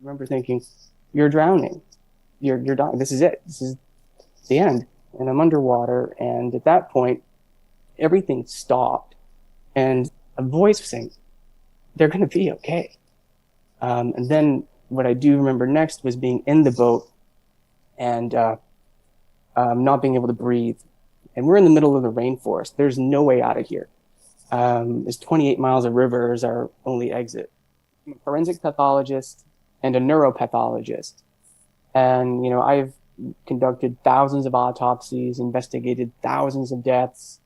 remember thinking, "You're drowning. You're dying. This is it. This is the end." And I'm underwater, and at that point, everything stopped, and a voice was saying, "They're going to be okay." And then what I do remember next was being in the boat and not being able to breathe. And we're in the middle of the rainforest. There's no way out of here. There's 28 miles of river is our only exit. I'm a forensic pathologist and a neuropathologist. And, I've conducted thousands of autopsies, investigated thousands of deaths,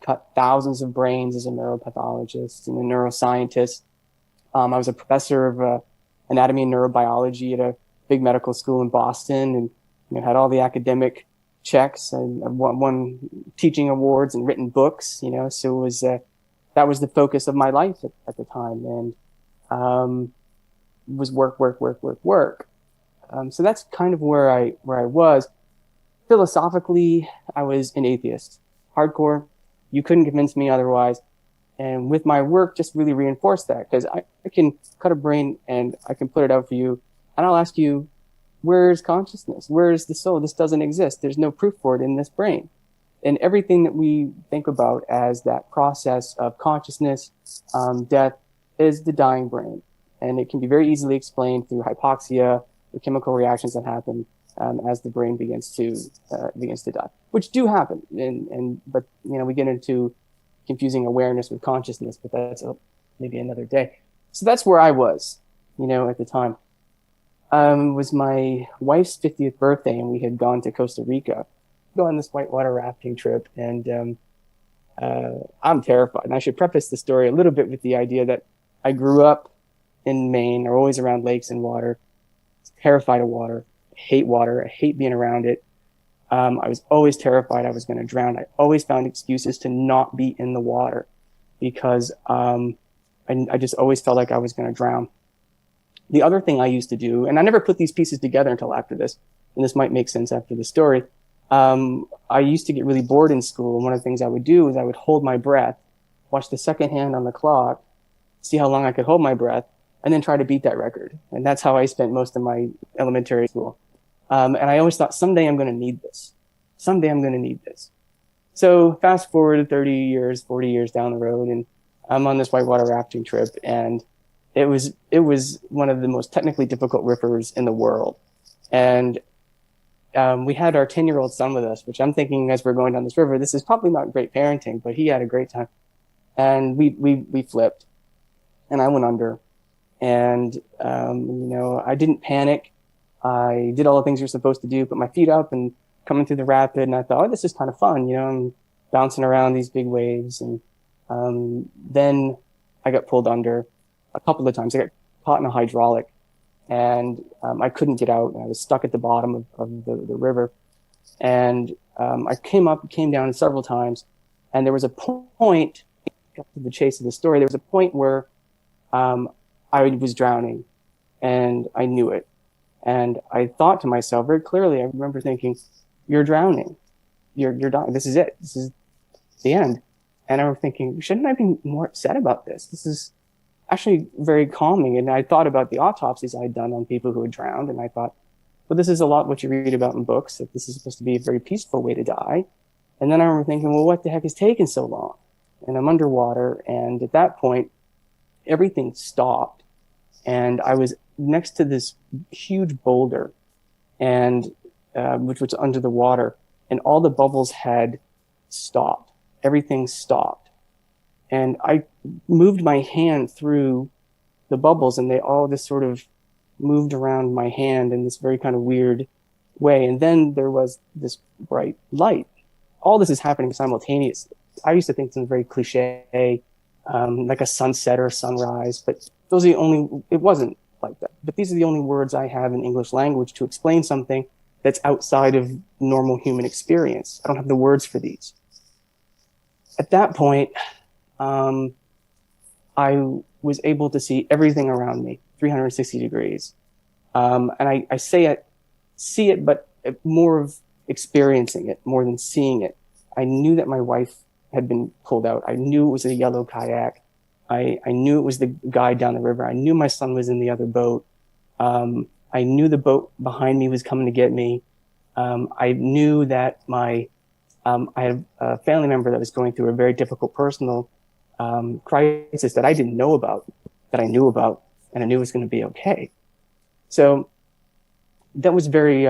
cut thousands of brains as a neuropathologist and a neuroscientist. I was a professor of anatomy and neurobiology at a big medical school in Boston, and had all the academic checks and won teaching awards and written books. So it was that was the focus of my life at the time, and was work, work, work, work, work. So that's kind of where I was. Philosophically, I was an atheist, hardcore. You couldn't convince me otherwise. And with my work, just really reinforced that, because I can cut a brain and I can put it out for you, and I'll ask you, where's consciousness? Where's the soul? This doesn't exist. There's no proof for it in this brain. And everything that we think about as that process of consciousness, death, is the dying brain. And it can be very easily explained through hypoxia, the chemical reactions that happen as the brain begins to die, which do happen. But we get into confusing awareness with consciousness, but that's maybe another day. So that's where I was, at the time. Was my wife's 50th birthday, and we had gone to Costa Rica, go on this whitewater rafting trip, and I'm terrified. And I should preface the story a little bit with the idea that I grew up in Maine, or always around lakes and water, terrified of water, I hate being around it. I was always terrified I was going to drown. I always found excuses to not be in the water because I just always felt like I was going to drown. The other thing I used to do, and I never put these pieces together until after this, and this might make sense after the story. I used to get really bored in school, and one of the things I would do is I would hold my breath, watch the second hand on the clock, see how long I could hold my breath, and then try to beat that record. And that's how I spent most of my elementary school. And I always thought, someday I'm going to need this. Someday I'm going to need this. So fast forward 30 years, 40 years down the road, and I'm on this whitewater rafting trip, and it was one of the most technically difficult rivers in the world. And we had our 10-year-old son with us, which I'm thinking as we're going down this river, this is probably not great parenting, but he had a great time. And we flipped, and I went under. And, I didn't panic. I did all the things you're supposed to do, put my feet up and coming through the rapid. And I thought, oh, this is kind of fun. I'm bouncing around these big waves. And then I got pulled under a couple of times. I got caught in a hydraulic, and I couldn't get out. And I was stuck at the bottom of the river. And I came down several times. And there was a point, got to the chase of the story, there was a point where I was drowning, and I knew it. And I thought to myself very clearly, I remember thinking, "You're drowning. You're dying. This is it. This is the end." And I was thinking, shouldn't I be more upset about this? This is actually very calming. And I thought about the autopsies I had done on people who had drowned, and I thought, well, this is a lot what you read about in books, that this is supposed to be a very peaceful way to die. And then I remember thinking, well, what the heck is taking so long? And I'm underwater, and at that point, everything stopped, and I was next to this huge boulder, and which was under the water, and all the bubbles had stopped. Everything stopped, and I moved my hand through the bubbles, and they all just sort of moved around my hand in this very kind of weird way. And then there was this bright light. All this is happening simultaneously. I used to think it's very cliche, like a sunset or a sunrise, but those are the only, it wasn't like that. But these are the only words I have in English language to explain something that's outside of normal human experience. I don't have the words for these. At that point, I was able to see everything around me, 360 degrees. And I see it, but more of experiencing it more than seeing it. I knew that my wife had been pulled out. I knew it was a yellow kayak. I knew it was the guy down the river. I knew my son was in the other boat. I knew the boat behind me was coming to get me. I knew that I had a family member that was going through a very difficult personal crisis that I didn't know about, that I knew about, and I knew was going to be okay. So that was very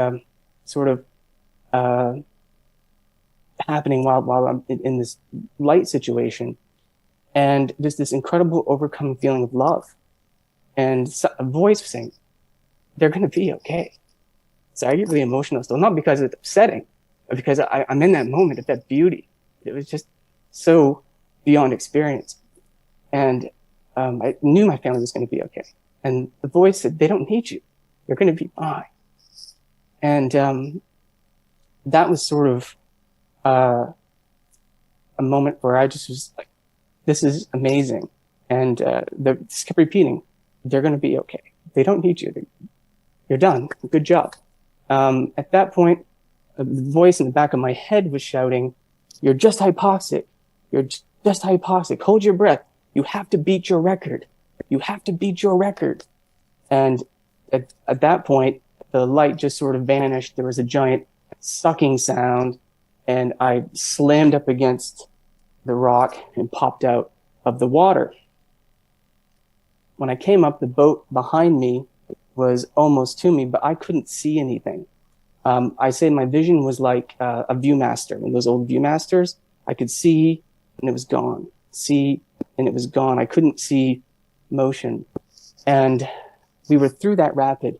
sort of uh, happening while I'm in this light situation. And there's this incredible overcoming feeling of love and a voice saying, they're going to be okay. So I get really emotional still, not because it's upsetting, but because I'm in that moment of that beauty. It was just so beyond experience. And I knew my family was going to be okay. And the voice said, they don't need you. You're going to be fine. And that was sort of a moment where I just was like, this is amazing. And they just kept repeating, they're going to be okay. They don't need you. You're done. Good job. At that point, the voice in the back of my head was shouting, you're just hypoxic. You're just hypoxic. Hold your breath. You have to beat your record. You have to beat your record. And at that point, the light just sort of vanished. There was a giant sucking sound, and I slammed up against the rock and popped out of the water. When I came up, the boat behind me was almost to me, but I couldn't see anything. I say my vision was like a Viewmaster. In those old Viewmasters, I could see and it was gone. See and it was gone. I couldn't see motion. And we were through that rapid.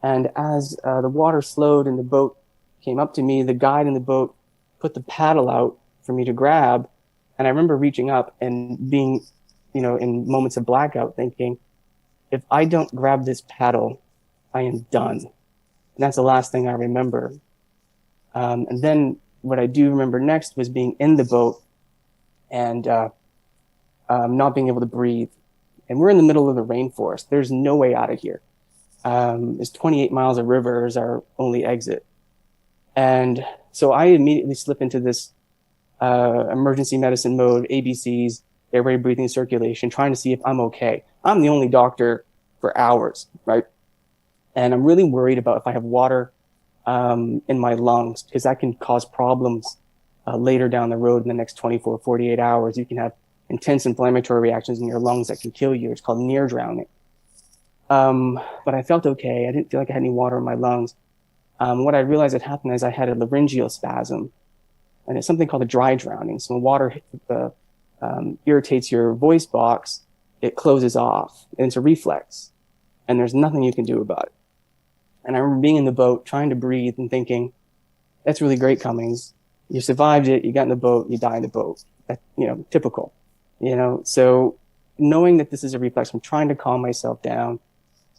And as the water slowed and the boat came up to me, the guide in the boat put the paddle out for me to grab. And I remember reaching up and being, in moments of blackout thinking, if I don't grab this paddle, I am done. And that's the last thing I remember. And then what I do remember next was being in the boat and not being able to breathe. And we're in the middle of the rainforest. There's no way out of here. There's 28 miles of river is our only exit. And so I immediately slip into this emergency medicine mode, ABCs, airway, breathing, circulation, trying to see if I'm okay. I'm the only doctor for hours, right? And I'm really worried about if I have water in my lungs, because that can cause problems later down the road in the next 24, 48 hours. You can have intense inflammatory reactions in your lungs that can kill you. It's called near drowning. But I felt okay. I didn't feel like I had any water in my lungs. What I realized had happened is I had a laryngeal spasm, and it's something called a dry drowning. So when water irritates your voice box, it closes off, and it's a reflex, and there's nothing you can do about it. And I remember being in the boat, trying to breathe and thinking, that's really great, Cummings. You survived it. You got in the boat. You die in the boat. That, typical, So knowing that this is a reflex, I'm trying to calm myself down.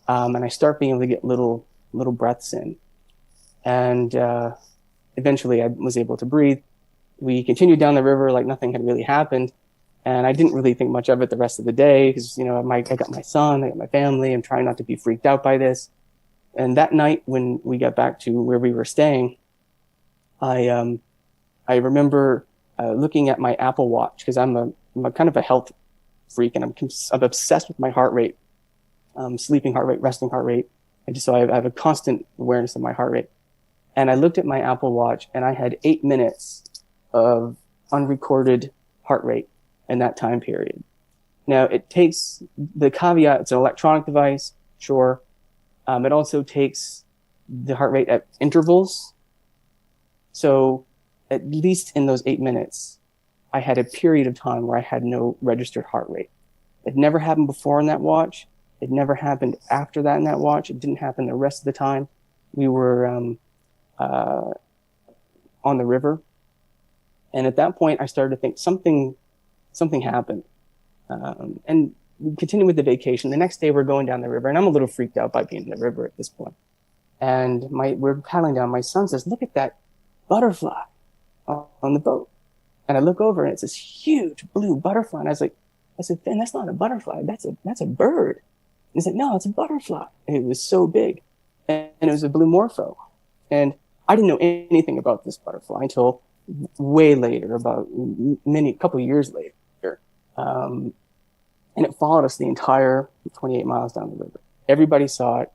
And I start being able to get little breaths in. And eventually I was able to breathe. We continued down the river like nothing had really happened. And I didn't really think much of it the rest of the day because, I got my son, I got my family. I'm trying not to be freaked out by this. And that night when we got back to where we were staying, I remember looking at my Apple Watch because I'm a kind of a health freak, and I'm obsessed with my heart rate, sleeping heart rate, resting heart rate. And so I have a constant awareness of my heart rate. And I looked at my Apple Watch and I had 8 minutes of unrecorded heart rate in that time period. Now it takes the caveat, it's an electronic device, sure. It also takes the heart rate at intervals. So at least in those 8 minutes, I had a period of time where I had no registered heart rate. It never happened before in that watch. It never happened after that in that watch. It didn't happen the rest of the time. We were on the river. And at that point, I started to think something happened. And we continued with the vacation. The next day, we're going down the river, and I'm a little freaked out by being in the river at this point. And we're paddling down. My son says, look at that butterfly on the boat. And I look over, and it's this huge blue butterfly. And I said, Finn, that's not a butterfly. That's a bird. And he said, no, it's a butterfly. And it was so big. And it was a blue morpho. And I didn't know anything about this butterfly until way later, about couple of years later. And it followed us the entire 28 miles down the river. Everybody saw it.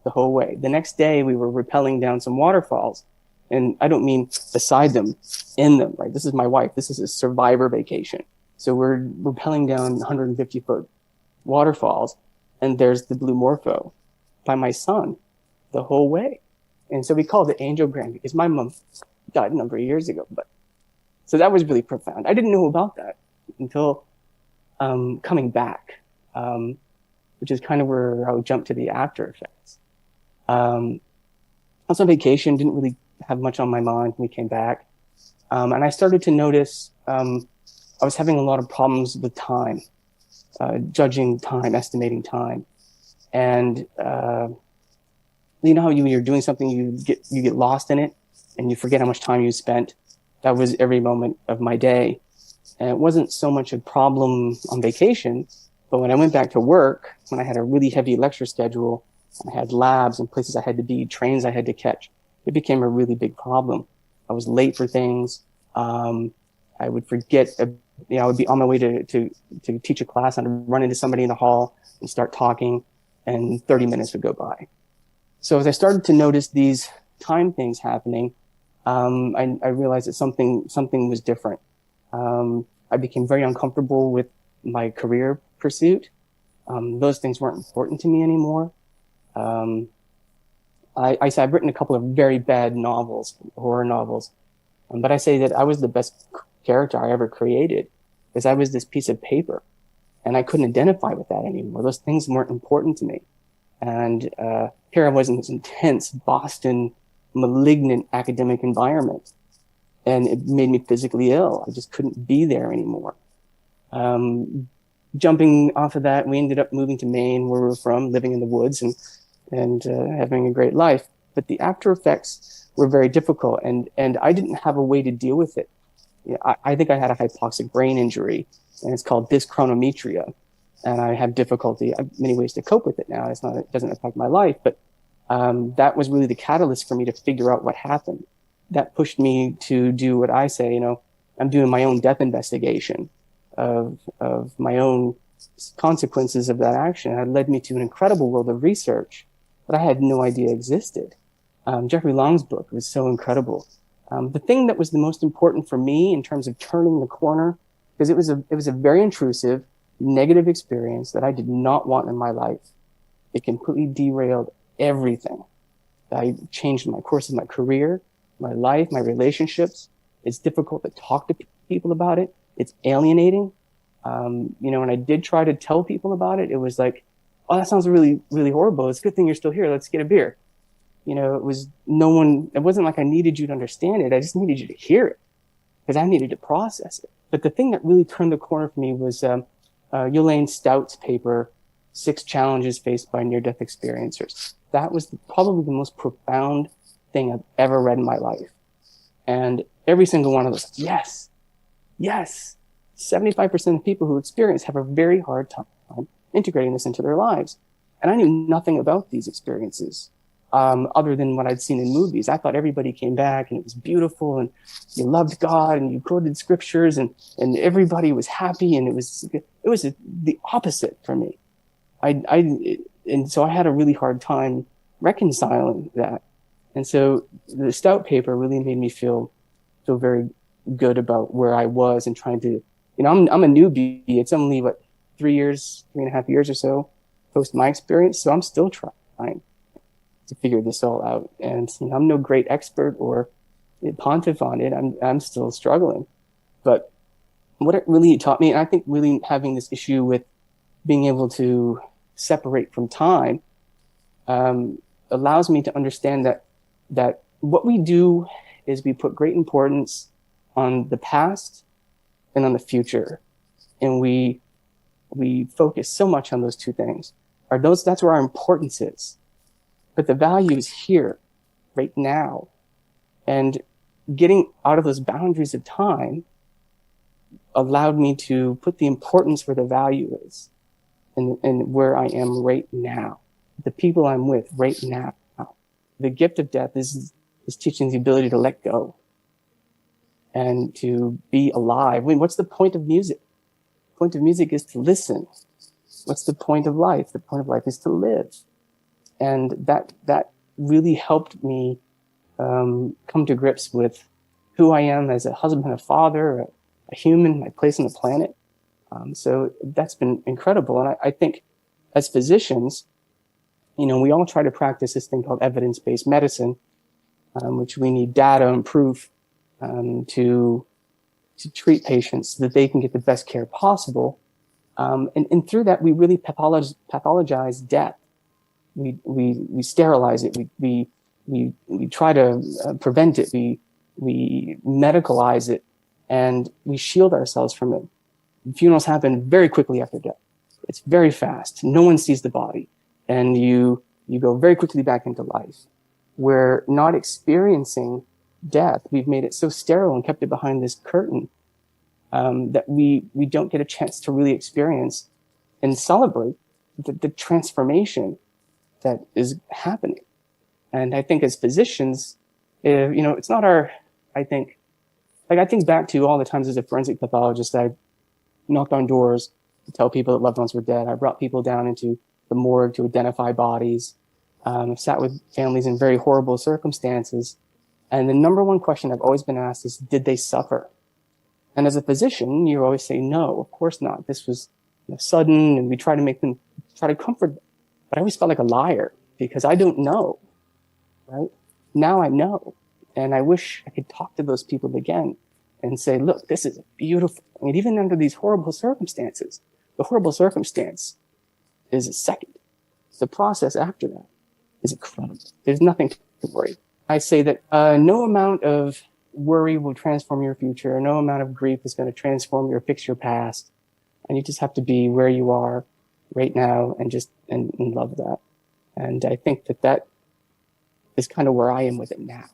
the whole way. The next day we were rappelling down some waterfalls, and I don't mean beside them, in them, right? This is my wife. This is a survivor vacation. So we're rappelling down 150-foot waterfalls, and there's the blue morpho by my son the whole way. And so we called it angiogram because my mom died a number of years ago. But so that was really profound. I didn't know about that until coming back, which is kind of where I would jump to the after effects. I was on vacation, didn't really have much on my mind when we came back. And I started to notice I was having a lot of problems with time, judging time, estimating time. And you know how when you're doing something, you get lost in it and you forget how much time you spent. That was every moment of my day. And it wasn't so much a problem on vacation, but when I went back to work, when I had a really heavy lecture schedule, I had labs and places I had to be, trains I had to catch, it became a really big problem. I was late for things. I would forget, I would be on my way to teach a class and I'd run into somebody in the hall and start talking, and 30 minutes would go by. So as I started to notice these time things happening, I realized that something was different. I became very uncomfortable with my career pursuit. Those things weren't important to me anymore. I've written a couple of very bad novels, horror novels, but I say that I was the best character I ever created because I was this piece of paper and I couldn't identify with that anymore. Those things weren't important to me. And here I was in this intense Boston malignant academic environment, and it made me physically ill. I just couldn't be there anymore. Jumping off of that, we ended up moving to Maine, where we were from, living in the woods and having a great life. But the after effects were very difficult, and I didn't have a way to deal with it. I think I had a hypoxic brain injury, and it's called dyschronometria. And I have difficulty. I have many ways to cope with it now. It doesn't affect my life, but that was really the catalyst for me to figure out what happened. That pushed me to do what I say, I'm doing my own death investigation of my own consequences of that action. It led me to an incredible world of research that I had no idea existed. Jeffrey Long's book was so incredible. The thing that was the most important for me in terms of turning the corner, because it was a very intrusive, negative experience that I did not want in my life. It completely derailed everything. I changed my course of my career, my life, my relationships. It's difficult to talk to people about it. It's alienating. When I did try to tell people about it, it was like, oh, that sounds really, really horrible. It's a good thing you're still here. Let's get a beer. It wasn't like I needed you to understand it. I just needed you to hear it because I needed to process it. But the thing that really turned the corner for me was Elaine Stout's paper, 6 Challenges Faced by Near-Death Experiencers. That was probably the most profound thing I've ever read in my life. And every single one of those, yes. 75% of people who experience have a very hard time integrating this into their lives. And I knew nothing about these experiences other than what I'd seen in movies. I thought everybody came back and it was beautiful and you loved God and you quoted scriptures and everybody was happy, and it was the opposite for me. And so I had a really hard time reconciling that. And so the Stout paper really made me feel very good about where I was and trying to, I'm a newbie. It's only 3.5 years or so post my experience. So I'm still trying to figure this all out. And I'm no great expert or pontiff on it. I'm still struggling. But what it really taught me, and I think really having this issue with being able to separate from time allows me to understand that what we do is we put great importance on the past and on the future, and we focus so much on those two things. That's where our importance is, but the value is here, right now, and getting out of those boundaries of time allowed me to put the importance where the value is, and where I am right now, the people I'm with right now. The gift of death is teaching the ability to let go and to be alive. What's the point of music? The point of music is to listen. What's the point of life? The point of life is to live. And that really helped me come to grips with who I am as a husband, a father, a human, my place on the planet. So that's been incredible. And I think as physicians, we all try to practice this thing called evidence-based medicine, which we need data and proof to treat patients so that they can get the best care possible. And through that, we really pathologize death. We sterilize it. We try to prevent it. We medicalize it, and we shield ourselves from it. Funerals happen very quickly after death. It's very fast. No one sees the body, and you go very quickly back into life. We're not experiencing death. We've made it so sterile and kept it behind this curtain that we don't get a chance to really experience and celebrate the transformation that is happening. And I think as physicians, it's not our, I think back to all the times as a forensic pathologist, I knocked on doors to tell people that loved ones were dead. I brought people down into the morgue to identify bodies. I've sat with families in very horrible circumstances. And the number one question I've always been asked is, did they suffer? And as a physician, you always say, no, of course not. This was sudden, and we try to comfort them. But I always felt like a liar because I don't know, right? Now I know. And I wish I could talk to those people again and say, look, this is beautiful. I mean, even under these horrible circumstances, the horrible circumstance is a second. The process after that is incredible. There's nothing to worry. I say that no amount of worry will transform your future. No amount of grief is going to transform or fix your past. And you just have to be where you are right now and love that. And I think that is kind of where I am with it now.